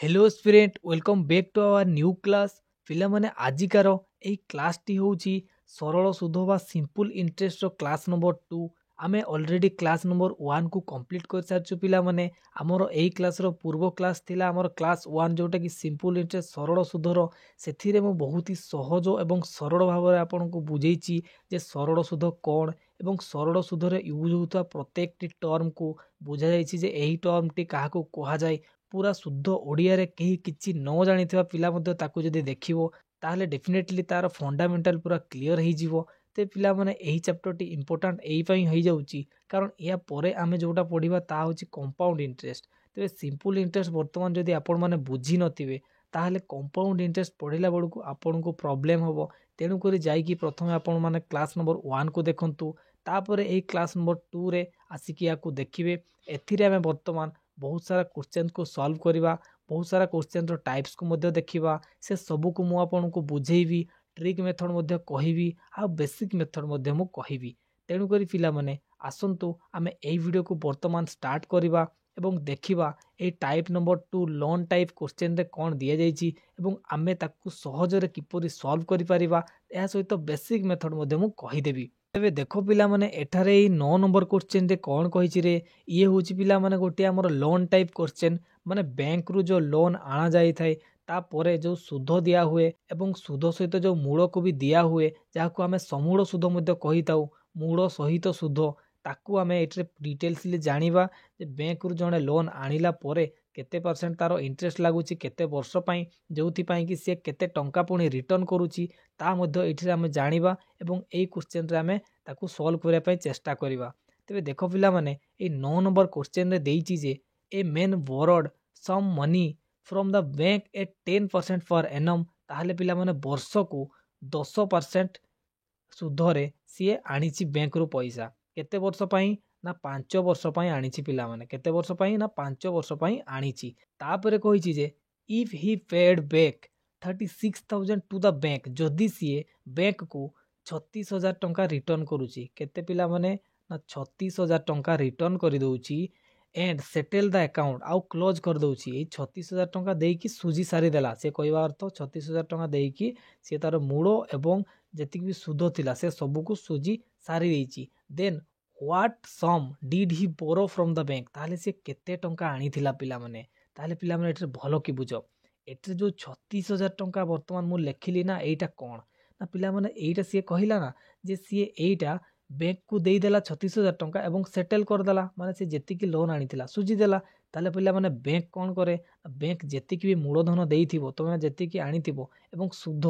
Hello student welcome back to our new class पिला माने आजिकार एई class T होउची सरल सुध बा सिंपल इंटरेस्ट रो क्लास नंबर 2 आमे ऑलरेडी क्लास नंबर 1 को कंप्लीट कर सारछु पिला माने हमरो एई क्लास रो पूर्व क्लास थिला हमरो क्लास 1 जोटा कि सिंपल इंटरेस्ट सरल सुध रो सेथिरे मो बहुत ही सहज एवं सरल भाबरे आपन को बुझेइची जे सरल सुध कोन एवं सरल सुध रे यूज होता प्रत्येक टी टर्म को बुझा जाइछि जे एही टर्म टी काहा को कोहा जाय पूरा शुद्ध ओडिया रे केही किछि न जानिथिबा पिला मध्ये ताकू जदि देखिवो ताहले डेफिनेटली तार फंडामेंटल पूरा क्लियर हे जिवो ते पिला माने एही चैप्टर टी इंपोर्टेंट एही पई हे जाउची कारण या परे आमे जोटा पढिबा ता होची कंपाउंड इंटरेस्ट ते सिंपल इंटरेस्ट वर्तमान जदि आपण माने बुझी नथिबे ताहले कंपाउंड इंटरेस्ट पढिला बडकू आपण को प्रॉब्लम हबो तेनु करी जाई कि प्रथमे आपण माने क्लास नंबर 1 को देखंतु तापरे एही क्लास नंबर 2 रे आसिकी याकू देखिबे एथिरे आमे वर्तमान बहुत सारा क्वेश्चन को सॉल्व करवा बहुत सारा क्वेश्चन रो टाइप्स को मध्य देखिबा से सब को मु आपन को बुझेइबी ट्रिक मेथड मध्य कहिबी आ बेसिक मेथड मध्य मु कहिबी तेनु करी पिला माने आसंतु आमे एई वीडियो को वर्तमान स्टार्ट करवा एवं देखिबा ए type number 2 loan type question रे कोन दिया जाईची एवं आमे ताकू सहज रे किपरि सॉल्व करि परिबा एहा सहित बेसिक मेथड मध्य मु कहि देबी तेबे देखो पिला माने एठारे 9 नंबर क्वेश्चन रे कोन कहिची रे ये होची पिला माने गोटे हमर लोन टाइप क्वेश्चन माने बैंक रु जो लोन आना जाई थाए ता परे जो सुध दिया हुए एवं सुध सहित जो मूल को भी दिया हुए जाको हमें समूल सुध मध्य कहि ताऊ मूल सहित सुध ताकू हमें एटरे डिटेल्सली जानिबा जे बैंक रु जणे लोन आनिला परे केते परसेंट तारो इंटरेस्ट लागुची केते वर्ष पई जोथि पई कि से केते टंका पुनी रिटर्न करूची ता मध्य एठिरे हमें जानिबा एवं एई क्वेश्चन रे हमें ताकू सॉल्व करिया पई चेष्टा करिबा तेबे देखो पिला माने ए 9 नंबर क्वेश्चन रे देइची जे a man borrowed some money from the bank at 10% per annum ताहले पिला माने वर्ष को 10% सुधरे सी आनीची बैंक रु पैसा केते वर्ष पई ना 5 वर्ष पई आनीची पिला माने केते वर्ष पई ना 5 वर्ष पई आनीची तापरे कहिची जे if he paid back 36,000 to the bank जदि सी बैंक को 36,000 टंका रिटर्न करूची केते पिला माने ना 36,000 टंका रिटर्न कर दउची एंड सेटल द अकाउंट आउ क्लोज कर दउची ए 36,000 टंका देकी सुजी सारी देला से कहवा अर्थ 36,000 टंका देकी से तार मूल एवं जेतिक भी सुध थिला से सब को सुजी सारी देची then what sum did he borrow from the bank ताले से केते टंका आनी थिला पिला माने ताले पिला माने एटे भलो की बुझो एटे जो 36,000 टंका वर्तमान मु लेखिली ना एटा कोन ना पिला माने एटा से कहिला ना जे सी एटा बैंक को दे देला 36,000 टंका एवं सेटल कर देला माने से जेति की लोन आनी थिला सुजी देला ताले पिला माने बैंक कोन करे बैंक जेति की भी मूलधन देइथिबो तमे जेति की आनी थिबो एवं सुध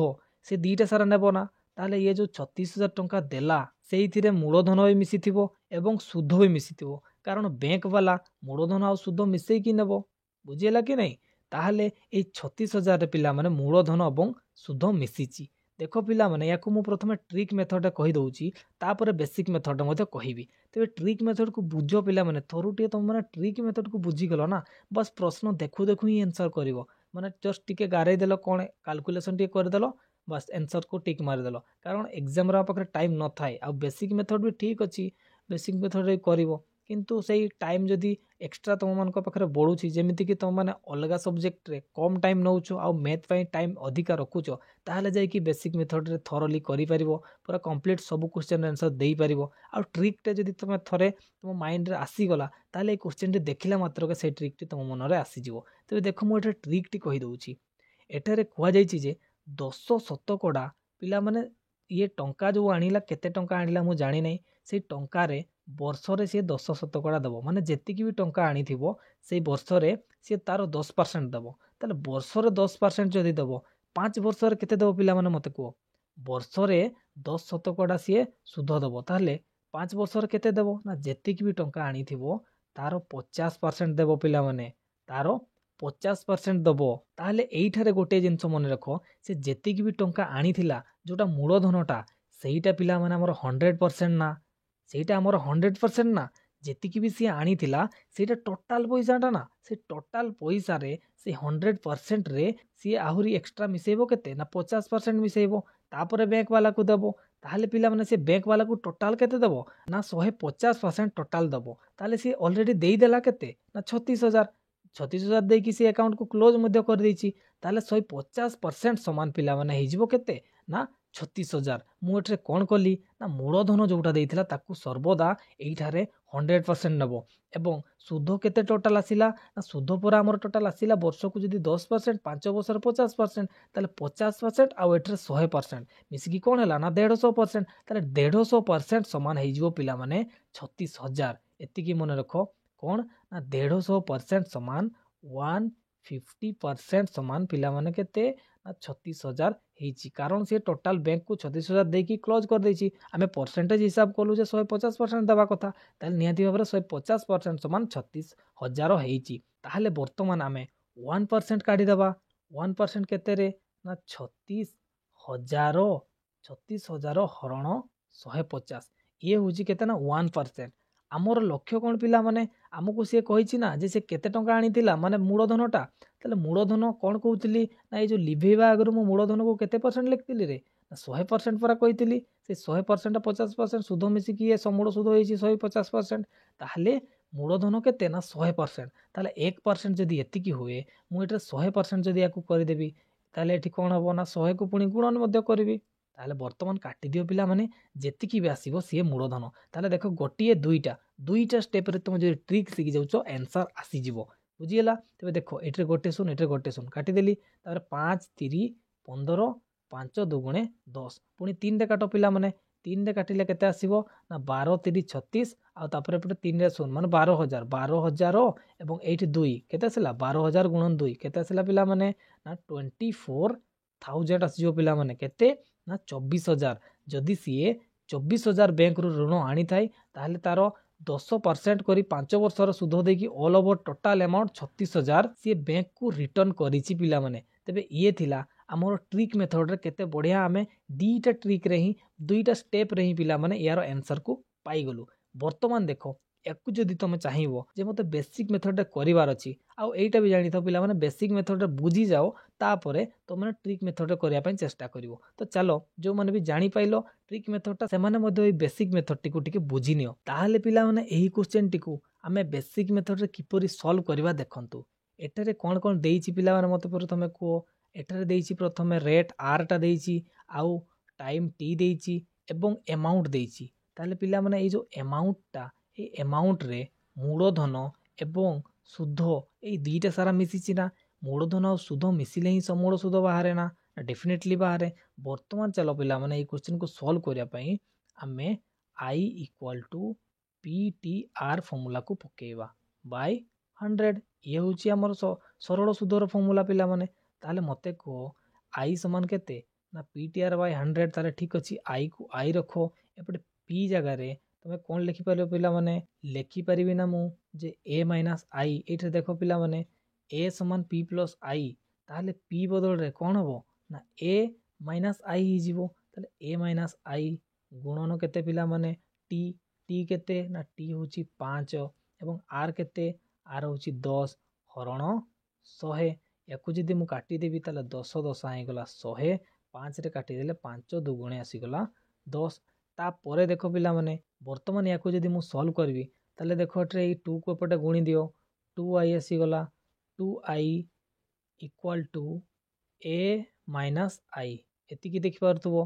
से दीटा सारा नेबो ना ताले ये जो 36,000 टंका देला सेइथिरे मूलधन भी मिसी थिबो एवं सुध भी मिसी थिबो कारण बैंक वाला मूलधन आ सुध मिसई की नेबो बुझियला कि नहीं ताहले ए 36,000 रे पिला माने मूलधन एवं सुध मिसीची देखो पिला माने याकू मु प्रथमे ट्रिक मेथड कहि दउची तापर बेसिक मेथड मध्ये कहिबी तेबे ट्रिक मेथड को बुझो पिला माने थरुटिए तुम माने ट्रिक मेथड को बुझी गलो ना बस प्रश्न देखु देखु ही आंसर करिवो माने जस्ट टिके गारे देलो कोन कैलकुलेशन टिके कर देलो बस आंसर को टिक मार देलो कारण एग्जाम रा पाखरे टाइम न थाए आ बेसिक मेथड भी ठीक अछि बेसिक मेथड रे करिवो किंतु सेही टाइम जदी एक्स्ट्रा तुम मान को पाखरे बढुछि जेमिति कि तुम माने अलगा सब्जेक्ट रे कम टाइम नउछो आ मैथ पई टाइम अधिका रखुछो ताहले जाय कि बेसिक मेथड रे थरोली करि परिवो पूरा कंप्लीट सब क्वेश्चन आंसर देई परिवो आ ट्रिक टे जदी तुम थरे तुम माइंड रे आसी गला ताहले ए क्वेश्चन टे देखिला मात्र के से ट्रिक टी तुम मन रे आसी जिवो तबे देखो मु एटा ट्रिक टी कहि दउछि एठारे कुआ जायछि जे 10 शतकड़ा पिला माने ये टंका जो आनिला केते टंका आनिला मु जानि नै से टंका रे वर्ष रे से 10 शतकड़ा दबो माने जेति की भी टंका आनी थिबो से वर्ष रे से तारो 10% दबो ताले वर्ष रे 10% जदी दबो 5 वर्ष रे केते दबो पिला माने मते को वर्ष रे 10 शतकड़ा से सुध दबो ताले 5 वर्ष रे केते दबो ना जेति की भी टंका आनी थिबो तारो 50% देबो पिला माने तारो 50% दबो ताहले एइठारे गोटे जिंस मन रखो से जेति की भी टंका आनी थिला जोटा मूलधनटा सेहीटा पिला माने हमर 100% ना सेटा हमर 100% ना जेतिकी भी सी आनी थिला सेटा टोटल पैसाटा ना से टोटल पैसा रे से 100% रे सी आहुरी एक्स्ट्रा मिसेबो केते ना 50% मिसेबो तापरे बैंक वाला को देबो ताहले पिला माने से बैंक वाला को टोटल केते देबो ना 150% टोटल देबो ताहले सी ऑलरेडी देई देला केते ना 36,000 36,000 ଦେଇକି ସେ ଆକାଉଣ୍ଟକୁ କ୍ଲୋଜ୍ ମଧ୍ୟ କରିଦେଇଛି। ତାହେଲେ 150% ସମାନ ପିଲାମାନେ ହେଇଯିବ କେତେ ନା 36,000। ମୁଁ ଏଠାରେ କ'ଣ କଲି ନା ମୂଳଧନ ଯେଉଁଟା ଦେଇଥିଲା ତାକୁ ସର୍ବଦା ଏଇଠାରେ 100% ନେବ ଏବଂ ସୁଧ କେତେ ଟୋଟାଲ ଆସିଲା ନା ସୁଧ ପରେ ଆମର ଟୋଟାଲ ଆସିଲା ବର୍ଷକୁ ଯଦି 10%, 5 ବର୍ଷରେ 50%, ତାହେଲେ 50% ଆଉ ଏଠାରେ 100% ମିଶିକି କ'ଣ ହେଲା ନା 150%। ତାହେଲେ 150% ସମାନ ହେଇଯିବ ପିଲାମାନେ 36,000। ଏତିକି ମନେ ରଖ କ'ଣ ନା 150% ସମାନ 150% ସମାନ ପିଲାମାନେ କେତେ ନା 36,000 ହେଇଛି। କାରଣ ସେ ଟୋଟାଲ ବ୍ୟାଙ୍କକୁ 36,000 ଦେଇକି କ୍ଲୋଜ୍ କରିଦେଇଛି। ଆମେ ପରସେଣ୍ଟେଜ ହିସାବ କଲୁ ଯେ 150% ଦେବା କଥା, ତାହେଲେ ନିହାତି ଭାବରେ 150% ସମାନ 36,000 ହେଇଛି। ତାହେଲେ ବର୍ତ୍ତମାନ ଆମେ 1% କାଢ଼ିଦେବା। 1% କେତେରେ ନା 36,000। 36,000 ହରଣ 150 ଇଏ ହେଉଛି କେତେ ନା 1%। ଆମର ଲକ୍ଷ୍ୟ କ'ଣ ପିଲାମାନେ ଆମକୁ ସିଏ କହିଛି ନା ଯେ ସେ କେତେ ଟଙ୍କା ଆଣିଥିଲା ମାନେ ମୂଳଧନଟା। ତାହେଲେ ମୂଳଧନ କ'ଣ କହୁଥିଲି ନା ଏଇ ଯେଉଁ ଲିଭେଇବା ଆଗରୁ ମୁଁ ମୂଳଧନକୁ କେତେ ପରସେଣ୍ଟ ଲେଖିଥିଲି ରେ ନା 100% ପରା କହିଥିଲି। ସେ 100% 50% ସୁଧ ମିଶିକି ଇଏ ସମୂଳ ସୁଧ ହେଇଛି 150%। ତାହେଲେ ମୂଳଧନ କେତେ ନା 100%। ତାହେଲେ 1% ଯଦି ଏତିକି ହୁଏ ମୁଁ ଏଠାରେ 100% ଯଦି ୟାକୁ କରିଦେବି ତାହେଲେ ଏଠି କ'ଣ ହେବ ନା 100କୁ ପୁଣି ଗୁଣନ ମଧ୍ୟ କରିବି। ତାହେଲେ ବର୍ତ୍ତମାନ କାଟିଦିଅ ପିଲାମାନେ ଯେତିକି ବି ଆସିବ ସିଏ ମୂଳଧନ। ତାହେଲେ ଦେଖ ଗୋଟିଏ ଦୁଇଟା ଷ୍ଟେପ୍ରେ ତୁମେ ଯଦି ଟ୍ରିକ୍ ଶିଖି ଯାଉଛ ଆନ୍ସର ଆସିଯିବ। ବୁଝିଗଲା? ତେବେ ଦେଖ ଏଠାରେ ଗୋଟେ ଶୂନ ଏଠାରେ ଗୋଟେ ଶୂନ କାଟିଦେଲି। ତାପରେ 5 3 15 5 ଦୁଗୁଣେ 10 ପୁଣି 3ରେ କାଟ ପିଲାମାନେ। 3ରେ କାଟିଲେ କେତେ ଆସିବ ନା 12 3 36 ଆଉ ତାପରେ ଏପଟେ 3ରେ ଶୂନ ମାନେ 12,000। 12,000 ଏବଂ ଏଇଠି 2 କେତେ ଆସିଲା 12,000 ଗୁଣନ 2 କେତେ ଆସିଲା ପିଲାମାନେ ନା 24,000 ଆସିଯିବ ପିଲାମାନେ। କେତେ ନା 24,000। ଯଦି ସିଏ 24,000 ବ୍ୟାଙ୍କରୁ ଋଣ ଆଣିଥାଏ ତାହେଲେ ତାର 10% କରି 5 ବର୍ଷର ସୁଧ ଦେଇକି ଅଲ୍ ଓଭର ଟୋଟାଲ ଆମାଉଣ୍ଟ 36,000 ସିଏ ବ୍ୟାଙ୍କକୁ ରିଟର୍ନ କରିଛି ପିଲାମାନେ। ତେବେ ଇଏ ଥିଲା ଆମର ଟ୍ରିକ୍ ମେଥଡ଼ରେ କେତେ ବଢ଼ିଆ ଆମେ ଦୁଇଟା ଟ୍ରିକ୍ରେ ହିଁ ଦୁଇଟା ଷ୍ଟେପ୍ରେ ହିଁ ପିଲାମାନେ ୟାର ଆନ୍ସରକୁ ପାଇଗଲୁ। ବର୍ତ୍ତମାନ ଦେଖ ୟାକୁ ଯଦି ତୁମେ ଚାହିଁବ ଯେ ମୋତେ ବେସିକ୍ ମେଥଡ଼ରେ କରିବାର ଅଛି ଆଉ ଏଇଟା ବି ଜାଣିଥାଉ ପିଲାମାନେ ବେସିକ୍ ମେଥଡ଼ରେ ବୁଝିଯାଅ ତାପରେ ତୁମେ ଟ୍ରିକ୍ ମେଥଡ଼ରେ କରିବା ପାଇଁ ଚେଷ୍ଟା କରିବ। ତ ଚାଲ ଯେଉଁମାନେ ବି ଜାଣିପାରିଲ ଟ୍ରିକ୍ ମେଥଡ଼ଟା ସେମାନେ ମଧ୍ୟ ଏଇ ବେସିକ୍ ମେଥଡ଼ଟିକୁ ଟିକେ ବୁଝିନିଅ। ତାହେଲେ ପିଲାମାନେ ଏହି କ୍ୱେଶ୍ଚନଟିକୁ ଆମେ ବେସିକ୍ ମେଥଡ଼ରେ କିପରି ସଲ୍ଭ କରିବା ଦେଖନ୍ତୁ। ଏଠାରେ କ'ଣ କ'ଣ ଦେଇଛି ପିଲାମାନେ ମୋତେ ପ୍ରଥମେ କୁହ। ଏଠାରେ ଦେଇଛି ପ୍ରଥମେ ରେଟ୍ ଆର୍ଟା ଦେଇଛି ଆଉ ଟାଇମ୍ ଟି ଦେଇଛି ଏବଂ ଆମାଉଣ୍ଟ ଦେଇଛି। ତାହେଲେ ପିଲାମାନେ ଏଇ ଯେଉଁ ଆମାଉଣ୍ଟଟା ଏଇ ଆମାଉଣ୍ଟରେ ମୂଳଧନ ଏବଂ ସୁଧ ଏଇ ଦୁଇଟା ସାରା ମିଶିଛି ନା। ମୂଳଧନ ଆଉ ସୁଧ ମିଶିଲେ ହିଁ ସମୂଳ ସୁଧ ବାହାରେ ନା ଡେଫିନେଟଲି ବାହାରେ। ବର୍ତ୍ତମାନ ଚାଲ ପିଲାମାନେ ଏଇ କ୍ୱେଶ୍ଚନକୁ ସଲ୍ଭ କରିବା ପାଇଁ ଆମେ I = PTR ଫର୍ମୁଲାକୁ ପକେଇବା ବାଇ 100। ଇଏ ହେଉଛି ଆମର ସରଳ ସୁଧର ଫର୍ମୁଲା ପିଲାମାନେ। ତାହେଲେ ମୋତେ କୁହ I ସମାନ କେତେ ନା PTR/100। ତାହେଲେ ଠିକ୍ ଅଛି ଆଇକୁ I ରଖ। ଏପଟେ P ଜାଗାରେ ତୁମେ କ'ଣ ଲେଖିପାରିବ ପିଲାମାନେ ଲେଖିପାରିବି ନା ମୁଁ ଯେ A - I। ଏଇଠାରେ ଦେଖ ପିଲାମାନେ A ସମାନ P + I। ତାହେଲେ P ବଦଳରେ କ'ଣ ହେବ ନା A - I ହେଇଯିବ। ତାହେଲେ A - I ଗୁଣନ କେତେ ପିଲାମାନେ ଟି କେତେ ନା ଟି ହେଉଛି 5 ଏବଂ R କେତେ R ହେଉଛି 10 ହରଣ 100। ୟାକୁ ଯଦି ମୁଁ କାଟିଦେବି ତାହେଲେ 10 10 ହେଇଗଲା 100। 5ରେ କାଟିଦେଲେ 5 ଦୁଗୁଣେ ଆସିଗଲା 10। ତାପରେ ଦେଖ ପିଲାମାନେ ବର୍ତ୍ତମାନ ୟାକୁ ଯଦି ମୁଁ ସଲ୍ଭ କରିବି ତାହେଲେ ଦେଖ ଏଠାରେ ଏଇ 2କୁ ଏପଟେ ଗୁଣି ଦିଅ 2i ଆସିଗଲା। 2i = A - I ଏତିକି ଦେଖିପାରୁଥିବ।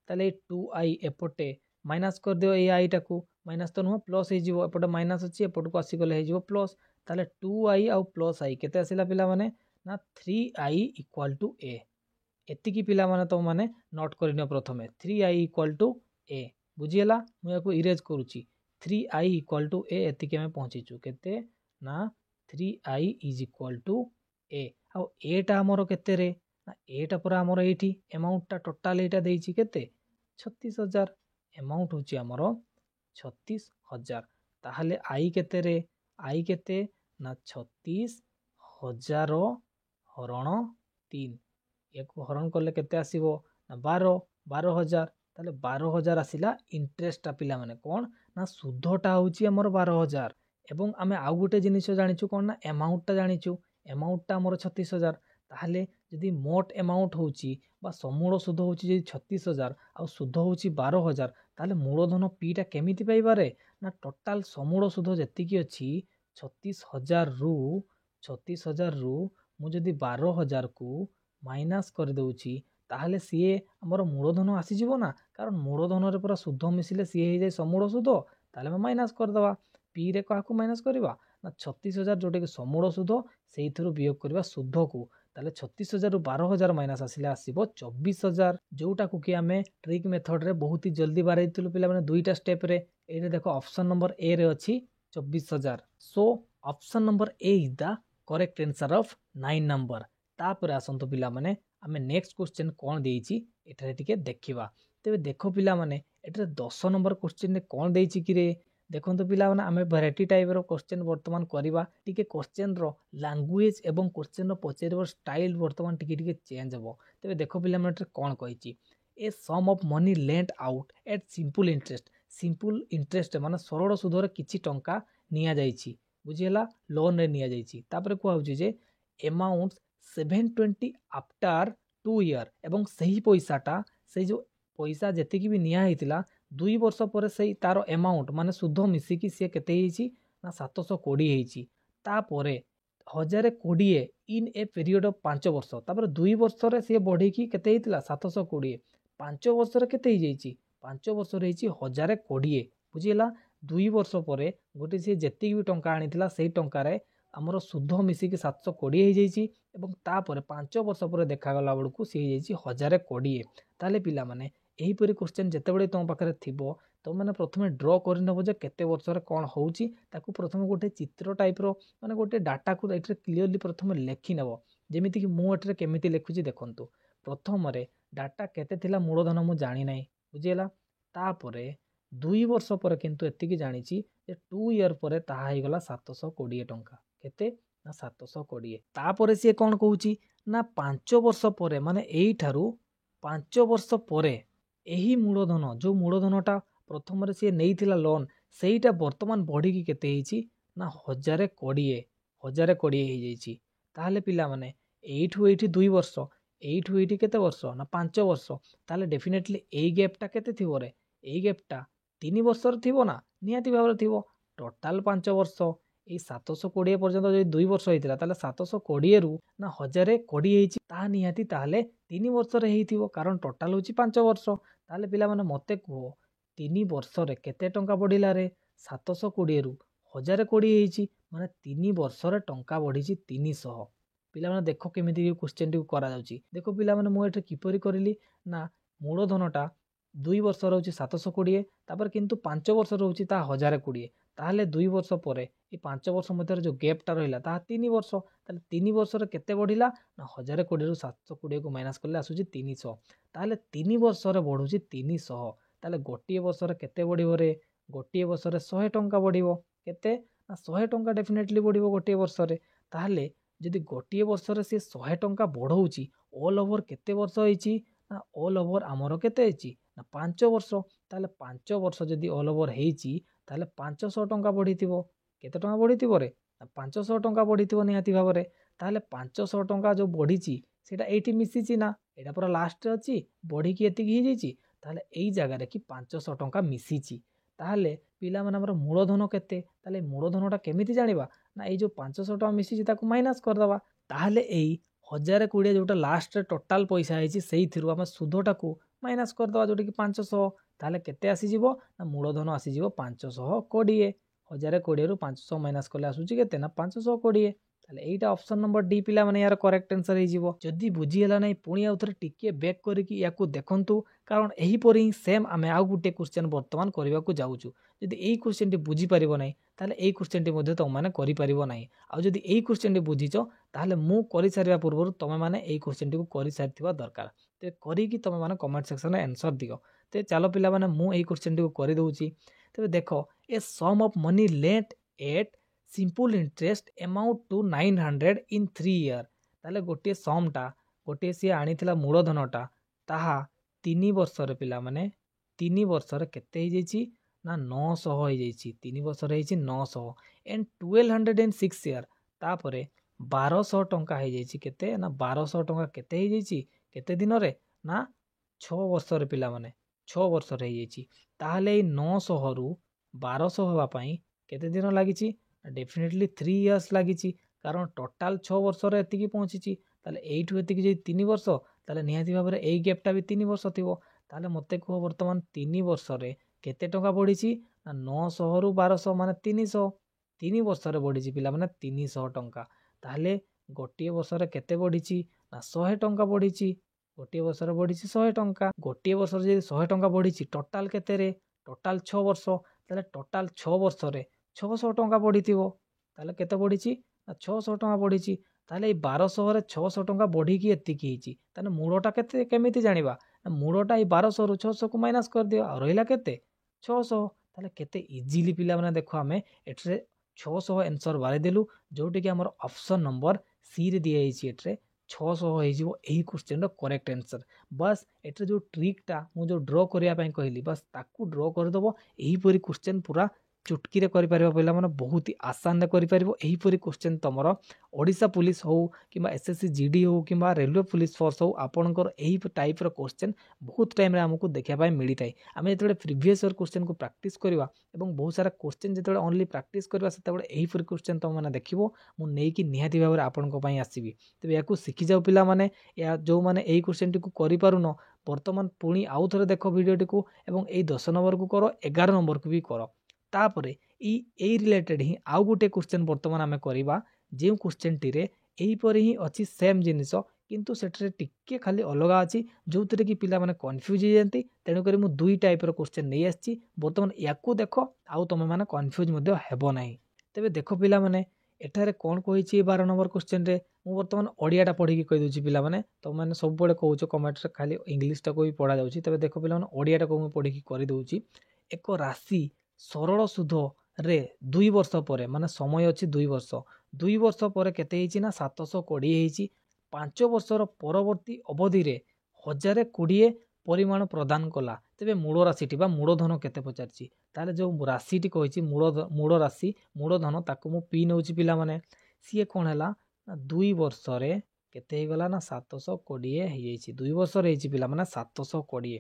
ତାହେଲେ ଏଇ 2i ଏପଟେ ମାଇନସ୍ କରିଦିଅ ଏଇ ଆଇଟାକୁ ମାଇନସ୍ ତ ନୁହଁ ପ୍ଲସ୍ ହେଇଯିବ। ଏପଟେ ମାଇନସ୍ ଅଛି ଏପଟକୁ ଆସିଗଲେ ହେଇଯିବ ପ୍ଲସ୍। ତାହେଲେ 2i ଆଉ +i କେତେ ଆସିଲା ପିଲାମାନେ ନା 3i = A। ଏତିକି ପିଲାମାନେ ତୁମମାନେ ନୋଟ୍ କରିନିଅ ପ୍ରଥମେ 3i = A। ବୁଝିଗଲା? ମୁଁ ୟାକୁ ଇରେଜ୍ କରୁଛି 3i = A। ଏତିକି ଆମେ ପହଞ୍ଚିଛୁ କେତେ ନା 3i = A। ଆଉ ଏଟା ଆମର କେତେରେ ନା ଏଟା ପୁରା ଆମର ଏଇଠି ଆମାଉଣ୍ଟଟା ଟୋଟାଲ ଏଇଟା ଦେଇଛି କେତେ 36,000। ଆମାଉଣ୍ଟ ହେଉଛି ଆମର 36,000। ତାହେଲେ I କେତେରେ I କେତେ ନା 36,000 ହରଣ 3। ୟାକୁ ହରଣ କଲେ କେତେ ଆସିବ ନା 12,000। ତାହେଲେ 12,000 ଆସିଲା ଇଣ୍ଟରେଷ୍ଟଟା ପିଲାମାନେ କ'ଣ ନା ସୁଧଟା ହେଉଛି ଆମର 12,000। ଏବଂ ଆମେ ଆଉ ଗୋଟେ ଜିନିଷ ଜାଣିଛୁ କ'ଣ ନା ଆମାଉଣ୍ଟଟା ଜାଣିଛୁ। ଆମାଉଣ୍ଟଟା ଆମର 36,000। ତାହେଲେ ଯଦି ମୋଟ ଆମାଉଣ୍ଟ ହେଉଛି ବା ସମୂଳ ସୁଧ ହେଉଛି ଯଦି 36,000 ଆଉ ସୁଧ ହେଉଛି 12,000 ତାହେଲେ ମୂଳଧନ ପିଟା କେମିତି ପାଇବାରେ ନା ଟୋଟାଲ ସମୂଳ ସୁଧ ଯେତିକି ଅଛି 36,000ରୁ 36,000 रु मुझे 12,000 को माइनस कर दूची ताहले सीए हमर मूलधन आसीजिवो ना कारण मूलधन रे पूरा शुद्ध मिसिले सीए हो जाए समूल सुध ताहले हम माइनस करदे पी रे क्या माइनस करवा ना 36,000 जोटा कि समूल सुध से वियोग करवा शुद्ध को ताले 36,000 रु 12,000 माइनस आसिले आसीबो 24,000 जोटा को कि आमे ट्रिक मेथड रे बहुत ही जल्दी बारे दिलु पिला माने दुईटा स्टेप रे एरे देखो ऑप्शन नंबर ए रे अछि 24,000 so option number A is the correct answer of 9 number तापर आसंतो पिला माने आमे नेक्स्ट क्वेश्चन कोन देइची एठारे टिके देखिबा तेबे देखो पिला माने एठारे 10 नंबर क्वेश्चन ने कोन देइची कि रे देखो पिला माने आमे वैरायटी टाइप रो क्वेश्चन वर्तमान करबा टिके क्वेश्चन रो लैंग्वेज एवं क्वेश्चन रो पचेरबर स्टाइल वर्तमान टिके टिके चेंज हबो तेबे देखो पिला माने कोन कहिची a sum of money lent out at simple interest माने सरल सुधर किछि टंका निया जाईची बुझिला लोन रे निया जाईची तापर को होची जे अमाउंट 720 आफ्टर 2 ईयर एवं सही पैसाटा से जो पैसा जेति की भी निया हेतिला 2 वर्ष पर से तार अमाउंट माने शुद्ध मिसिकी सी केते हेची ना 720 हेची तापरे 1020 इन ए पीरियड ऑफ 5 वर्ष तापर 2 वर्ष रे से बढ़ी की केते हेतिला 720 5 वर्ष रे केते हे जाईची 5 वर्ष रे हेची 1020 बुझिला 2 वर्ष पर गोटे सी जेति भी टंका आनीथिला सेही टंका रे हमर शुद्ध मिसिकी 720 हे जाईची एवं तापर 5 वर्ष पर देखा गला बड़कू सी हे जाईची 1020 ताले पिला माने एही परी क्वेश्चन जते बडे तुम पाखरे थिबो तो माने प्रथमे ड्रॉ करि नबो जे केते वर्ष रे कोन होउची ताकू प्रथमे गोटे चित्र टाइप रो माने गोटे डाटा को एठरे क्लियरली प्रथमे लेखि नबो जेमिति कि मु एठरे केमिति लेखुची देखंतु प्रथम रे डाटा केते थिला मूलधन मु जानि नै बुझिला तापरे 2 वर्ष पर किंतु एति की जानिची जे 2 ईयर पर ताहा हे गला 720 टंका केते ना 720 तापरे से कोन कहूची ना 5 वर्ष पर माने एई ठारू 5 वर्ष पर एही मूलधन जो मूलधनटा प्रथम रे से नेइथिला लोन सेईटा वर्तमान बढ़ी की केते हेची ना 1020 हे जाईची ताहले पिला माने एइठु एइठी 2 वर्ष एइठु एइठी केते वर्ष ना 5 वर्ष ताहले डेफिनेटली एई गैपटा केते थिबो रे एई गैपटा 3 वर्ष रे थिबो ना निहाती भाबरे थिबो टोटल 5 वर्ष ए 720 पर्यंत जो 2 वर्ष होइतिला ताले 720 रु ना 1020 हेची ता निहाती ताहले 3 वर्ष रे हेइथिबो कारण टोटल होची 5 वर्ष ताले पिला माने मते को 3 वर्ष रे केते टंका बढ़िला रे 720 रु 1020 हेची माने 3 वर्ष रे टंका बढ़ीची 300 पिला माने देखो केमिति क्वेश्चन टी करा जाउची देखो पिला माने मु एठे किपरि करिली ना मूलधनटा 2 वर्ष रहउची 720 तापर किंतु 5 वर्ष रहउची ता 1020 ताहले 2 वर्ष पर ए 5 वर्ष मध्य जो गैपटा रहिला ता 3 वर्ष ताले 3 वर्ष रे केते बढ़िला ना 1020 रु 720 को माइनस करले आसुची 300 ताहले 3 वर्ष रे बढ़ुची 300 ताहले गोटिए वर्ष रे केते बढ़िबो रे गोटिए वर्ष रे 100 टंका बढ़िबो केते ना 100 टंका डेफिनेटली बढ़िबो गोटिए वर्ष रे ताहले जदि गोटिए वर्ष रे से 100 टंका बढ़ौची ऑल ओवर केते वर्ष होईची ना ऑल ओवर हमरो केते हेची ना 5 वर्ष ताहले 5 वर्ष जदि ऑल ओवर हेची ताहले 500 टंका बढ़ीथिबो केते टंका बढ़ीथिबो रे ना 500 टंका बढ़ीथिबो निहाती भाबरे ताहले 500 टंका जो बढ़ीची सेटा एठी मिसिची ना एटा पूरा लास्ट रे अछि बढ़ी की एति की जाईची ताहले एई जगह रे कि 500 टंका मिसिची ताहले पिला माने हमर मूलधन केते ताहले मूलधनटा केमिति जानिबा ना एई जो 500 टंका मिसिची ताकू माइनस कर दबा ताहले एई 1020 जोटा लास्ट रे टोटल पैसा हेची सेई थिरु हम सुधटा को माइनस कर दबा जोटा कि 500 ताहले केते आसी जिवो ना मूलधन आसी जिवो 520 1020 रु 500 माइनस करले आसुची केते ना 520 ताहले एइटा ऑप्शन नंबर डी पिला माने यार करेक्ट आंसर हे जिवो जदी बुझी हला नै पुणी आउथरे टिके बैक करिकि याकू देखंतु कारण एही परि सेम आमे आउ गुटे क्वेश्चन वर्तमान करबा को जाउछु जदी एई क्वेश्चन टी बुझी परिबो नै ताहले एई क्वेश्चन टी मध्ये त माने करि परिबो नै आ जदी एई क्वेश्चन टी बुझिचो ताहले मु करि सारिबा पूर्वरु तमे माने एई क्वेश्चन टी को करि सारिथिबा दरकार ते करिकि तमे माने कमेंट सेक्शन रे आंसर दियो ते चलो पिला माने मु एई क्वेश्चन टी को करि दउची तबे देखो a sum of money lent at simple interest amount to 900 in 3 year ताले गोटे समटा गोटे सी आनीथिला मूलधनटा ताहा 3 वर्ष रे पिला माने 3 वर्ष रे केते हे जाईची ना 900 हे जाईची 3 वर्ष रे हेची 900 एंड 1206 ईयर तापरे 1200 टंका हे जाईची केते ना 1200 टंका केते हे जाईची केते दिन रे ना 6 वर्ष रे पिला माने 6 वर्ष रे हे जाईची ताहले 900 रु 1200 होबा पई केते दिन लागिची डेफिनेटली 3 इयर्स लागिची कारण टोटाल 6 वर्ष एतिकी पहुँची ताले एइठु एतिकी जे 3 वर्ष ताले निहाती भाबरे एई गैपटा भी 3 वर्ष थिबो ताले मते कहो वर्तमान 3 वर्ष रे केते टंका बढ़िची ना 900 रु 1200 माने 300 3 वर्ष रे बढ़िची पिला माने 300 टंका ताले गोटे वर्ष रे केते बढ़िची ना 100 टंका बढ़िची गोटे वर्ष रे बढ़िची 100 टंका गोटे वर्ष रे जे 100 टंका बढ़िची टोटाल केते रे टोटाल 6 वर्ष ताले टोटाल 6 वर्ष रे 600 टंका बढ़िथिबो ताले केते बढ़िची ना 600 टंका बढ़िची ताले 1200 रे 600 टंका बढ़िकी एतिकी हिची ताने मूळटा केते केमिति जानिबा मूळटा 1200 रु 600 को माइनस कर दियो आ रहिला केते 600 ताले केते इजीली पिला माने देखो हमें एटरे 600 आंसर बारे देलु जोटी कि हमर ऑप्शन नंबर सी रे दिया हिची एटरे 600 हो जिवो एही क्वेश्चन रो करेक्ट आंसर बस एटरे जो ट्रिकटा मु जो ड्रॉ करिया पई कहली बस ताकू ड्रॉ कर दबो एही परी क्वेश्चन पूरा चुटकी रे करि परिबो पिला माने बहुत ही आसान रे करि परिबो एही परी क्वेश्चन तमरो ओडिसा पुलिस हो किबा एसएससी जीडी हो किबा रेलवे पुलिस फोर्स हो आपनकर एही टाइप रो क्वेश्चन बहुत टाइम रे हमकु देखिया पई मिली थाई आमे जेतले प्रीवियस ईयर क्वेश्चन को प्रैक्टिस करबा एवं बहुत सारा क्वेश्चन जेतले ओनली प्रैक्टिस करबा सेतबे एही परी क्वेश्चन तम माने देखिबो मु नै कि निहाती भाबरे आपनको पई आसीबी तबे याकू सिखि जाऊ पिला माने या जो माने एही क्वेश्चन टी को करि पारुनो वर्तमान पुणी आउ थरे देखो वीडियो टी को एवं एही 10 नंबर को करो 11 नंबर को भी करो तापरे एई रिलेटेड ही आउ गुटे क्वेश्चन वर्तमान आमे करिबा जे क्वेश्चन टी रे एही परी ही अछि सेम जिनिस किंतु सेटरे टिके खाली अलगा अछि जोतरे कि पिला माने कंफ्यूज हो जानती तेनु करी मु दुई टाइप रो क्वेश्चन नै आछि वर्तमान याकू देखो आउ तमे माने कंफ्यूज मध्ये हेबो नै तबे देखो पिला माने एठारे कोन कहिछि 12 नंबर क्वेश्चन रे मु वर्तमान ओडियाटा पढी कि कहि दोछि पिला माने तो माने सब बळे कहउछो कमेंट रे खाली इंग्लिश टा को भी पढा जाउछि तबे देखो पिला माने ओडियाटा को मु पढी कि करि दोछि एक राशि सरल सुध रे 2 वर्ष परे माने समय अछि 2 वर्ष परे केते हिची ना 720 हिची 5 वर्षर परवर्ती अवधि रे 1020 परिमाण प्रदान कला तेबे मूल राशिटी बा मूलधन केते पचारची ताले जो राशिटी कहिची मूल राशि मूलधन ताको मु पी नउची पिला माने सीए कोन हला ना 2 वर्ष रे केते हे गला ना 720 हे जाईची 2 वर्ष रे हिची पिला माने 720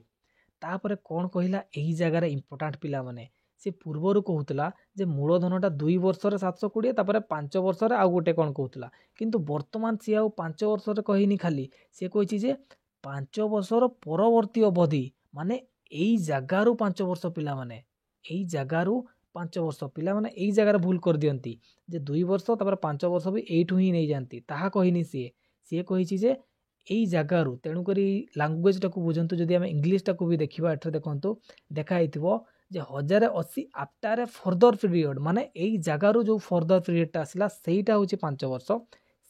तापरे कोन कहिला एही जगह रे इंपोर्टेंट पिला माने से पूर्वरु कहूतला जे मूलधनटा 2 वर्ष रे 720 तापरे 5 वर्ष रे आ गोटे कोन कहूतला किंतु वर्तमान से आउ 5 वर्ष रे कहिनी खाली से कहिची जे 5 वर्षर परवर्ती अवधि माने एई जगारु 5 वर्ष पिला माने एई जगारु 5 वर्ष पिला माने एई जगार भूल कर दियंती जे 2 वर्ष तापर 5 वर्ष भी एइठु ही नै जानती ताहा कहिनी से कहिची जे एई जगारु तेनु करी लैंग्वेज टाकू बुझंतु जदी हम इंग्लिश टाकू भी देखिबा एठरे देखंतु देखा हितबो जे 1080 आफ्टर ए फर्दर पीरियड माने एई जगारु जो फर्दर पीरियड ता आसिला सेईटा होची 5 वर्ष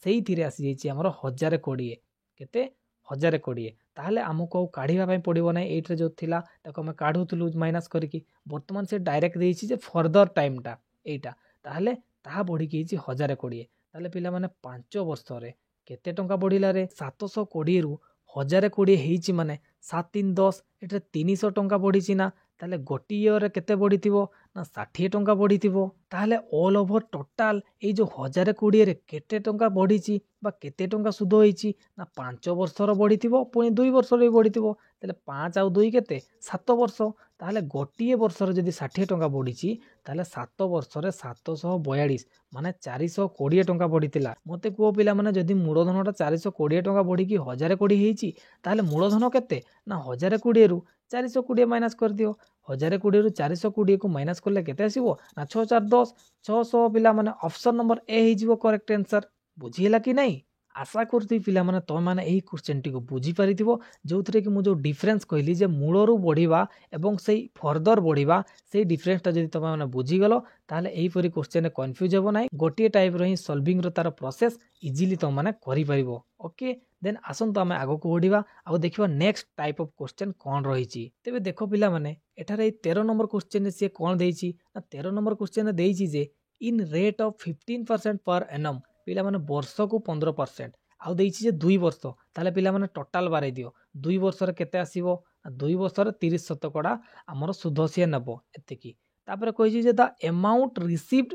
सेई थिरे आसी जाईची हमर 1020 केते 1020 ताहले हमको काढिबा पई पडिबो नै एइठरे जो थिला ताको हम काढुतलु माइनस करिकि वर्तमान से डायरेक्ट देईची जे फर्दर टाइम टा एइटा ताहले ताहा बढ़ी केची 1020 ताहले पिला माने 5 वर्ष रे केते टंका बढ़िला रे 720 रु 1020 हेची माने 7 3 10 एठरे 300 टंका बढ़ीची ना ताले गोटी इयर रे केते बढ़ीथिबो ना 60 टंका बढ़ीथिबो ताले ऑल ओवर टोटल ए जो 1020 रे केते टंका बढ़ीची बा केते टंका सुध होईची ना 5 वर्ष रो बढ़ीथिबो पुनी 2 वर्ष रो बढ़ीथिबो ताले 5 आउ 2 केते 7 वर्ष ताले गोटी वर्ष रे जदी 60 टंका बढ़ीची ताले 7 वर्ष रे 742 माने 420 टंका बढ़ीतिला मते को पिला माने जदी मूलधनटा 420 टंका बढ़ी की 1020 हेची ताले मूलधन केते ना 1020 रु 420 माइनस कर दियो 1020 रु 420 को माइनस करले केते आसीबो ना 6 4 10 600 पिला माने ऑप्शन नंबर ए हे जीवो करेक्ट आंसर बुझिला कि नहीं आशा करती पिला माने तो माने एही क्वेश्चन टी को बुझी परिथिबो जोथरे कि मु जो डिफरेंस कहली जे मूलरू बढ़िबा एवं सेही फर्दर बढ़िबा सेही डिफरेंस ता जदी तमे माने बुझी गलो ताले एही परी क्वेश्चन कंफ्यूज हेबो नाही गोटे टाइप रो ही सॉल्विंग रो तार प्रोसेस इजीली तो माने करि परिबो ओके देन आसन तो आमे आगो को बढ़िबा आ देखिबा नेक्स्ट टाइप ऑफ क्वेश्चन कोन रहिची तेबे देखो पिला माने एठारे 13 नंबर क्वेश्चन से कोन देइची ना 13 नंबर क्वेश्चन देइची जे in rate of 15% per annum पिला माने वर्ष को 15% आउ देइची जे 2 वर्ष ताले पिला माने टोटल बारे दियो 2 वर्ष रे केते आसीबो 2 वर्ष रे 30% हमर सुध से नबो एतिकी तापर कहिची जे द अमाउंट रिसीव्ड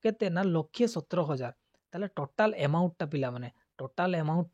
केते ना 1,17,000 ताले टोटल अमाउंट ता पिला माने टोटल अमाउंट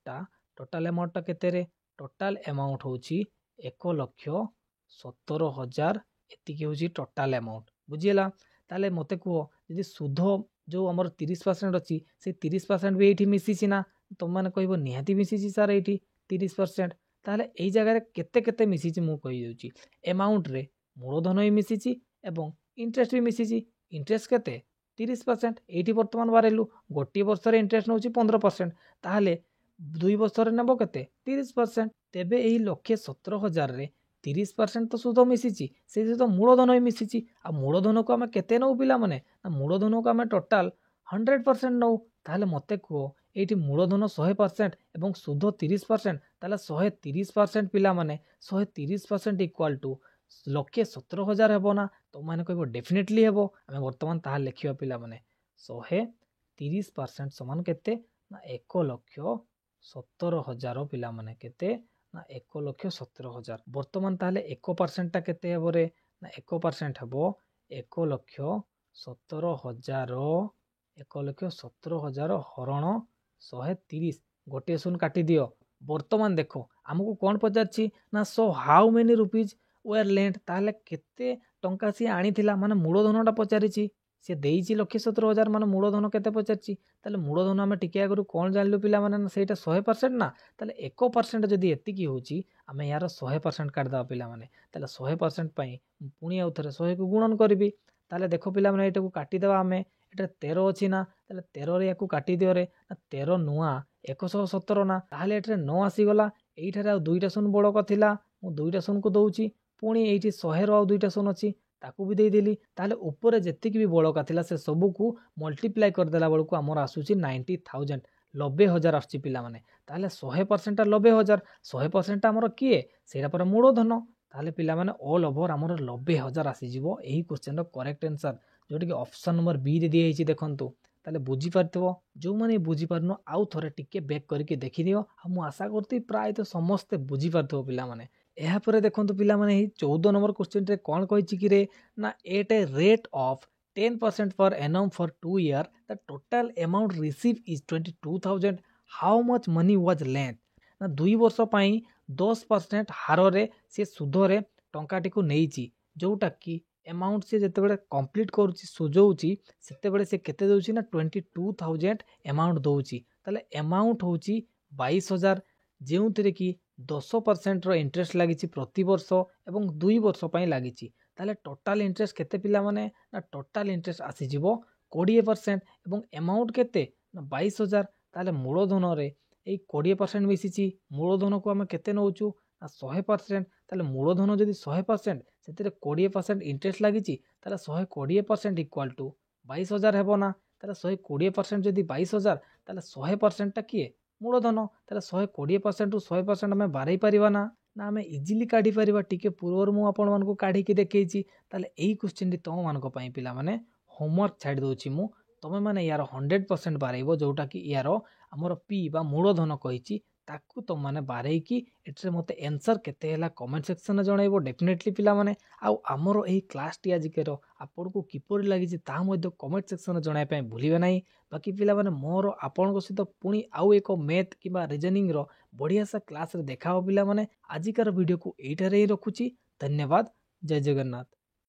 ता केते रे टोटल अमाउंट होची 1,17,000 एतिकी होची टोटल अमाउंट बुझियला ताले मते को जदी सुध जो आमर 30% अच्छी से 30% भी ये मिसी ना तुम मैंने कह निहाती मिसी सार ये 30%। ताहले यही जगह केते केते मिसी मु कही एमाउंट रे मूलधन भी मिसी एवं इंटरेस्ट भी मिसी। इंटरेस्ट केते 30%। ये बर्तमान बारेलु गोटे वर्ष इंटरेस्ट नौ 15%। ताहले 2 वर्ष नेब केते 30%। तेबे यही 1,17,000 रे 30% तो सुध मिसी से सहित मूलधन भी मिसी। आ मूलधन को आम केते नौ पिला माने ना मूलधन को आम टोटाल 100% नौ। ताहले मते कह ये मूलधन 100% एवं सुध 30%। ताहले 130% पिला माने 130% इक्वाल टू 1,17,000 हेबो ना। तो मैंने कह डेफिनेटली हेबो। आम बर्तमान ताहा लिखिबा पिला माने 130% समान केते ना 1,17,000 पिला माने केते ना 1,17,000। बर्तमान ताहले 1% टा केते हेबो रे ना 1% हेबो 1,17,000 1,17,000 हरण 130 गोटे शून काटी दियो। बर्तमान देखो आमको कौन पचार ना so how many rupees were lent. ताहले केते टंका सी आनी थिला माने मूलधनटा पचारि सी देइछि 1,17,000 माने मूलधन केते पचारछि। ताहले मूलधन आमे टिके आगु कौन जानलु पिला माने ना सेटा 100% ना। ताहले 1% जदि एतिकी होछि आमे यार 100% काट दबा पिला माने। ताहले 100% पई पुणी आउ थरे 100 को गुणन करबी। ताहले देखो पिला माने एटा को काटी देबा आमे एटा 13 अछि ना। ताहले 13 रे याकू काटी दियो रे ना 13 नुआ 117 ना। ताहले एटरे 9 आसी गला। एइठारे आ दुईटा शून बड़क थिला मु दुईटा शून को दउछि पुणी एइठी 100 रो आ दुईटा शून अछि ताकू भी देदेली। ताहले ऊपर जेतिकी भी बड़का थिला से सबू को मल्टीप्लाई कर देला बेलू आमर आसुची 90,000 90,000 आसुची पिला माने। ताहले 100% 90,000 100% आमर किए सेटा पर मूलधन। ताहले पिला माने ऑल ओवर आमर 90,000 आसी जिवो एही क्वेश्चन रो करेक्ट आंसर जोटी कि ऑप्शन नंबर बी रे दिए हिची देखंतु। ताहले बुझी पारथिबो जो माने बुझी पारनो आउ थरे टिके बैक करके देखि दियो। हम आशा करती प्राय तो समस्त बुझी पारथिबो पिला माने। ଏହା ପରେ ଦେଖନ୍ତୁ ପିଲାମାନେ ଏହି 14 ନମ୍ବର କ୍ୱେଶ୍ଚିନରେ କ'ଣ କହିଛି କି ରେ ନା at a rate of 10% per annum for 2 years the total amount received is 22,000 how much money was lent। ନା 2 ବର୍ଷ ପାଇଁ 10% ହାରରେ ସେ ସୁଧରେ ଟଙ୍କାଟିକୁ ନେଇଛି ଯୋଉଟା କି ଏମାଉଣ୍ଟ ସେ ଯେତେବେଳେ କମ୍ପ୍ଲିଟ୍ କରୁଛି ସୁଝଉଛି ସେତେବେଳେ ସେ କେତେ ଦେଉଛି ନା 22,000 ଏମାଉଣ୍ଟ ଦେଉଛି। ତାହେଲେ ଏମାଉଣ୍ଟ ହେଉଛି 22,000 ଯେଉଁଥିରେ କି 10% ର इंटरेस्ट लगी प्रति वर्ष एवं 2 वर्ष पर लगी। ताले टोटाल इंटरेस्ट केते पिला माने ना टोटाल इंटरेस्ट आसीज 20% एवं अमाउंट केते ना 22,000। ताले मूलधन रे 20% मिसी मूलधन को आम केते नौचु ना 100%। ताले मूलधन जदि 100% से 20% इंटरेस्ट लगी ताले 120% इक्वाल टू 22,000 हेबो ना। ताले 120% जदि 22,000 ताले 100% टा किए मूलधन। ताले 120% रु 100% आम बारई पारिबा ना ना आम इजिली काढ़ी पारिबा। टिके पूर्वर मु आपण मानकु काढ़ीकी देखैछि। ताले एही क्वेश्चन टी तम मानक पई पिला माने होमवर्क छाड़ दोछि मु तमे माने यार 100% बारैबो जोटा कि यार हमर पी बा मूलधन कहिछि ताकू तुम माने बारैकी एटरे मते आंसर केते हैला कमेंट सेक्शन रे जणाइबो डेफिनेटली पिला माने। आउ हमर एही क्लास टी आजिकेर आपन को किपरि लागिछि ता मध्ये कमेंट सेक्शन रे जणाइ पई भूलिबे नाही। बाकी पिला माने मोर आपन को सहित पुणी आउ एको मैथ किबा रीजनिंग रो बढ़िया सा क्लास रे देखा हो पिला माने। आजिकार वीडियो को एठारे ही रखुछि। धन्यवाद। जय जगन्नाथ।